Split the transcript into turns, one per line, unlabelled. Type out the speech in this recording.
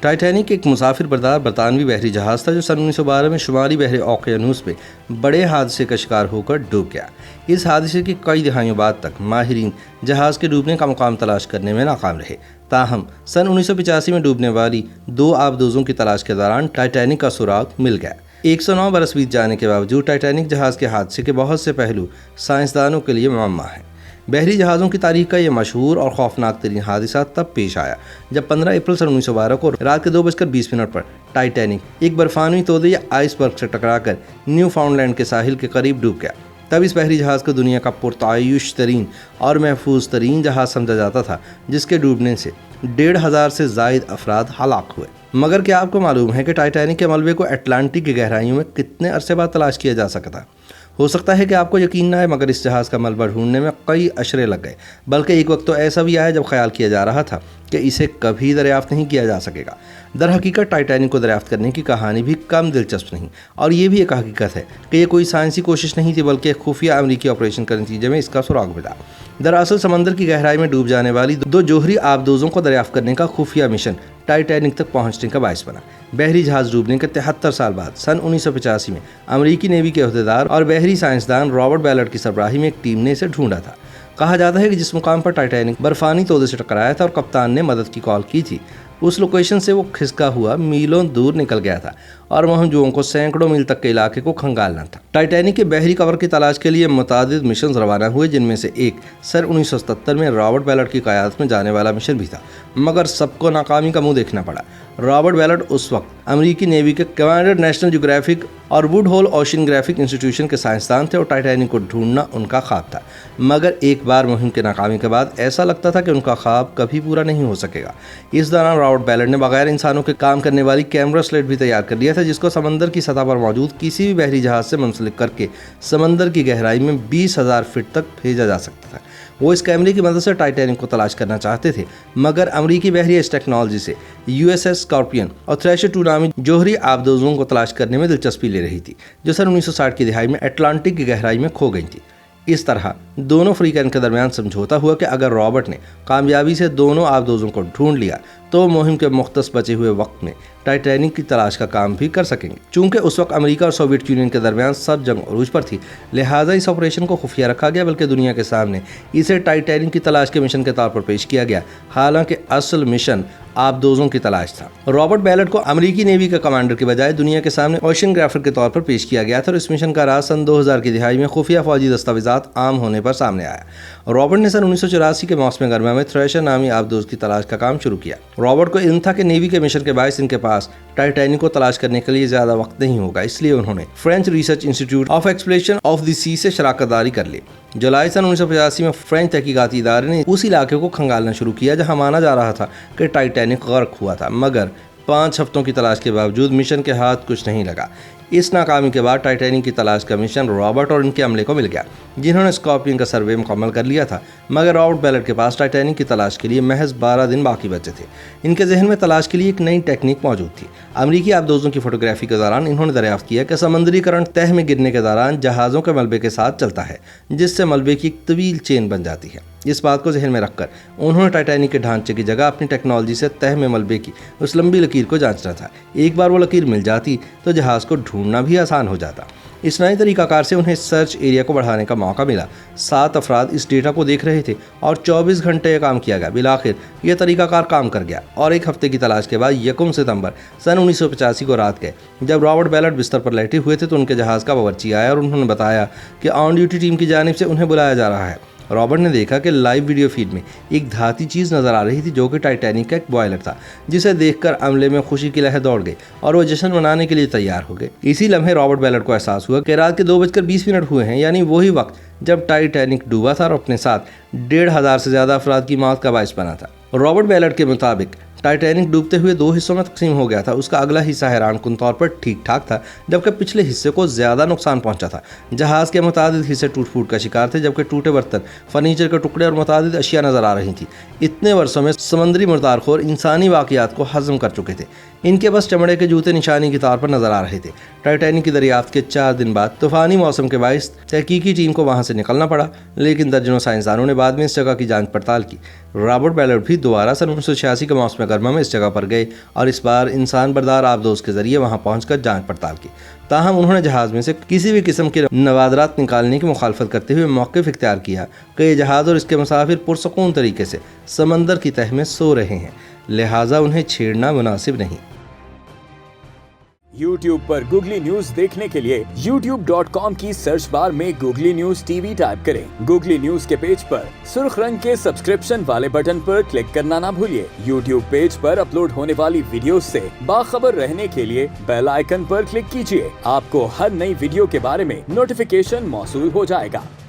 Titanic ایک مسافر بردار برطانوی بحری جہاز تھا جو سن 1912 میں شمالی بحر اوقیانوس میں بڑے حادثے کا شکار ہو کر ڈوب گیا۔ اس حادثے کی کئی دہائیوں بعد تک ماہرین جہاز کے ڈوبنے کا مقام تلاش کرنے میں ناکام رہے، تاہم سن 1985 میں ڈوبنے والی 2 آبدوزوں کی تلاش کے دوران ٹائٹینک کا سراغ مل گیا۔ 109 برس بیت جانے کے باوجود ٹائٹینک جہاز کے حادثے کے بہت سے پہلو سائنسدانوں کے لیے معمہ ہیں۔ بحری جہازوں کی تاریخ کا یہ مشہور اور خوفناک ترین حادثہ تب پیش آیا جب 15 اپریل سن 1912 کو رات کے 2:20 پر ٹائٹینک ایک برفانی تودے یا آئس برگ سے ٹکرا کر نیو فاؤنڈ لینڈ کے ساحل کے قریب ڈوب گیا۔ تب اس بحری جہاز کو دنیا کا پرتعیش ترین اور محفوظ ترین جہاز سمجھا جاتا تھا، جس کے ڈوبنے سے 1,500 سے زائد افراد ہلاک ہوئے۔ مگر کیا آپ کو معلوم ہے کہ ٹائٹینک کے ملبے کو اٹلانٹک کی گہرائیوں میں کتنے عرصے بعد تلاش کیا جا سکتا؟ ہو سکتا ہے کہ آپ کو یقین نہ آئے، مگر اس جہاز کا ملبہ ڈھونڈنے میں کئی اشرے لگ گئے، بلکہ ایک وقت تو ایسا بھی آیا جب خیال کیا جا رہا تھا کہ اسے کبھی دریافت نہیں کیا جا سکے گا۔ در حقیقت ٹائٹینک کو دریافت کرنے کی کہانی بھی کم دلچسپ نہیں، اور یہ بھی ایک حقیقت ہے کہ یہ کوئی سائنسی کوشش نہیں تھی، بلکہ ایک خفیہ امریکی آپریشن کے نتیجے میں اس کا سراغ ملا۔ دراصل سمندر کی گہرائی میں ڈوب جانے والی 2 جوہری آبدوزوں کو دریافت کرنے کا خفیہ مشن ٹائٹینک تک پہنچنے کا باعث بنا۔ بحری جہاز ڈوبنے کے 73 سال بعد سن 1985 میں امریکی نیوی کے عہدیدار اور بحری سائنسدان رابرٹ بیلٹ کی سربراہی میں ایک ٹیم نے اسے ڈھونڈا تھا۔ کہا جاتا ہے کہ جس مقام پر ٹائٹینک برفانی تودے سے ٹکرایا تھا اور کپتان نے مدد کی کال کی تھی، اس لوکیشن سے وہ کھسکا ہوا میلوں دور نکل گیا تھا اور مہمجوؤں کو سینکڑوں میل تک کے علاقے کو کھنگالنا تھا۔ ٹائٹینک کے بحری کور کی تلاش کے لیے متعدد مشنز روانہ ہوئے، جن میں سے ایک سن 1977 میں رابرٹ بیلٹ کی قیادت میں جانے والا مشن بھی تھا، مگر سب کو ناکامی کا منہ دیکھنا پڑا۔ رابرٹ بیلٹ اس وقت امریکی نیوی کے کمانڈر نیشنل جیوگرافک اور ووڈ ہول اوشینگرافک انسٹیٹیوشن کے سائنسدان تھے، اور ٹائٹینک کو ڈھونڈنا ان کا خواب تھا۔ مگر ایک بار مہم کے ناکامی کے بعد ایسا لگتا تھا کہ ان کا خواب کبھی پورا نہیں ہو سکے گا۔ اس دوران رابرٹ بیلٹ نے بغیر انسانوں کے کام کرنے والی کیمرا سلیٹ بھی تیار کر لیا تھا، جس کو سمندر کی سطح پر موجود کسی بھی بحری جہاز سے منسلک کر کے سمندر کی گہرائی میں 20,000 فٹ تک بھیجا جا سکتا تھا۔ وہ اس کیمرے کی مدد سے ٹائٹینک کو تلاش کرنا چاہتے تھے، مگر امریکی بحریہ اس ٹیکنالوجی سے USS اسکارپین اور تھریشر 2 نامی جوہری آبدوزوں کو تلاش کرنے میں دلچسپی لے رہی تھی، جو سن 1960 کی دہائی میں اٹلانٹک کی گہرائی میں کھو گئی تھی۔ اس طرح دونوں فریقین کے درمیان سمجھوتا ہوا کہ اگر رابرٹ نے کامیابی سے دونوں آبدوزوں کو ڈھونڈ لیا تو مہم کے مختص بچے ہوئے وقت میں ٹائٹینک کی تلاش کا کام بھی کر سکیں گے۔ چونکہ اس وقت امریکہ اور سوویت یونین کے درمیان سخت جنگ عروج پر تھی، لہٰذا اس آپریشن کو خفیہ رکھا گیا، بلکہ دنیا کے سامنے اسے ٹائٹینک کی تلاش کے مشن کے طور پر پیش کیا گیا، حالانکہ اصل مشن آبدوزوں کی تلاش تھا۔ رابرٹ بیلٹ کو امریکی نیوی کا کمانڈر کے بجائے دنیا کے سامنے اوشینگرافر کے طور پر پیش کیا گیا تھا، اور اس مشن کا راز سن 2000 کی دہائی میں خفیہ فوجی دستاویزات عام ہونے پر سامنے آیا۔ رابرٹ نے سن 1984 کے موسم گرما میں تھریشر نامی آبدوز کی تلاش کا کام شروع کیا۔ رابرٹ کو علم تھا کہ نیوی کے مشن کے باعث ان کے پاس ٹائٹینک کو تلاش کرنے کے لیے زیادہ وقت نہیں ہوگا، اس لیے انہوں نے French research institute of exploration of the sea سے شراکت داری کر لی۔ جولائی سن 1985 میں فرینچ تحقیقاتی ادارے نے اس علاقے کو کھنگالنا شروع کیا جہاں مانا جا رہا تھا کہ ٹائٹینک غرق ہوا تھا، مگر 5 ہفتوں کی تلاش کے باوجود مشن کے ہاتھ کچھ نہیں لگا۔ اس ناکامی کے بعد ٹائٹینک کی تلاش کا مشن رابرٹ اور ان کے عملے کو مل گیا، جنہوں نے اسکارپین کا سروے مکمل کر لیا تھا، مگر رابرٹ بیلٹ کے پاس ٹائٹینک کی تلاش کے لیے محض 12 دن باقی بچے تھے۔ ان کے ذہن میں تلاش کے لیے ایک نئی ٹیکنیک موجود تھی۔ امریکی آبدوزوں کی فوٹوگرافی کے دوران انہوں نے دریافت کیا کہ سمندری کرنٹ تہہ میں گرنے کے دوران جہازوں کے ملبے کے ساتھ چلتا ہے، جس سے ملبے کی ایک طویل چین بن جاتی ہے۔ اس بات کو ذہن میں رکھ کر انہوں نے ٹائٹینک کے ڈھانچے کی جگہ اپنی ٹیکنالوجی سے تہہ میں ملبے کی اس لمبی لکیر کو جانچنا تھا۔ ایک بار وہ لکیر مل جاتی تو جہاز کو ڈھونڈنا بھی آسان ہو جاتا۔ اس نئے طریقہ کار سے انہیں سرچ ایریا کو بڑھانے کا موقع ملا۔ 7 افراد اس ڈیٹا کو دیکھ رہے تھے اور 24 گھنٹے کام کیا گیا۔ بالآخر یہ طریقہ کار کام کر گیا، اور 1 ہفتے کی تلاش کے بعد 1 ستمبر سن 1985 کو رات گئے جب رابرٹ بیلٹ بستر پر لیٹے ہوئے تھے تو ان کے جہاز کا باورچی آیا اور انہوں نے بتایا کہ آن ڈیوٹی ٹیم کی جانب سے انہیں بلایا جا رہا ہے۔ رابرٹ نے دیکھا کہ لائیو ویڈیو فیڈ میں ایک دھاتی چیز نظر آ رہی تھی جو کہ ٹائٹینک کا ایک بوائلر تھا، جسے دیکھ کر عملے میں خوشی کی لہر دوڑ گئی اور وہ جشن منانے کے لیے تیار ہو گئے۔ اسی لمحے رابرٹ بیلٹ کو احساس ہوا کہ رات کے 2:20 ہوئے ہیں، یعنی وہی وقت جب ٹائٹینک ڈوبا تھا اور اپنے ساتھ 1,500 سے زیادہ افراد کی موت کا باعث بنا تھا۔ رابرٹ بیلٹ کے مطابق ٹائٹینک ڈوبتے ہوئے 2 حصوں میں تقسیم ہو گیا تھا۔ اس کا اگلا حصہ حیران کن طور پر ٹھیک ٹھاک تھا، جبکہ پچھلے حصے کو زیادہ نقصان پہنچا تھا۔ جہاز کے متعدد حصے ٹوٹ پھوٹ کا شکار تھے، جبکہ ٹوٹے برتن، فرنیچر کے ٹکڑے اور متعدد اشیاء نظر آ رہی تھیں۔ اتنے برسوں میں سمندری مردار خور انسانی واقعات کو ہضم کر چکے تھے، ان کے بس چمڑے کے جوتے نشانی کے طور پر نظر آ رہے تھے۔ ٹائٹینک کی دریافت کے 4 دن بعد طوفانی موسم کے باعث تحقیقی ٹیم کو وہاں سے نکلنا پڑا، لیکن درجنوں سائنسدانوں نے بعد میں اس جگہ کی جانچ پڑتال کی۔ رابرٹ بیلٹ بھی دوبارہ سن 1986 کے موسم گرما مقدمہ میں اس جگہ پر گئے اور اس بار انسان بردار آبدوز کے ذریعے وہاں پہنچ کر جانچ پڑتال کی۔ تاہم انہوں نے جہاز میں سے کسی بھی قسم کے نوادرات نکالنے کی مخالفت کرتے ہوئے موقف اختیار کیا کہ یہ جہاز اور اس کے مسافر پرسکون طریقے سے سمندر کی تہہ میں سو رہے ہیں، لہٰذا انہیں چھیڑنا مناسب نہیں۔
YouTube پر گوگلی نیوز دیکھنے کے لیے youtube.com کی سرچ بار میں googly news T V type کریں۔ گوگلی نیوز کے پیج پر سرخ رنگ کے سبسکرپشن والے بٹن پر کلک کرنا نہ بھولیے۔ YouTube پیج پر اپلوڈ ہونے والی ویڈیوز سے باخبر رہنے کے لیے بیل آئیکن پر کلک کیجیے۔ آپ کو ہر نئی ویڈیو کے بارے میں نوٹیفیکیشن موصول ہو جائے گا۔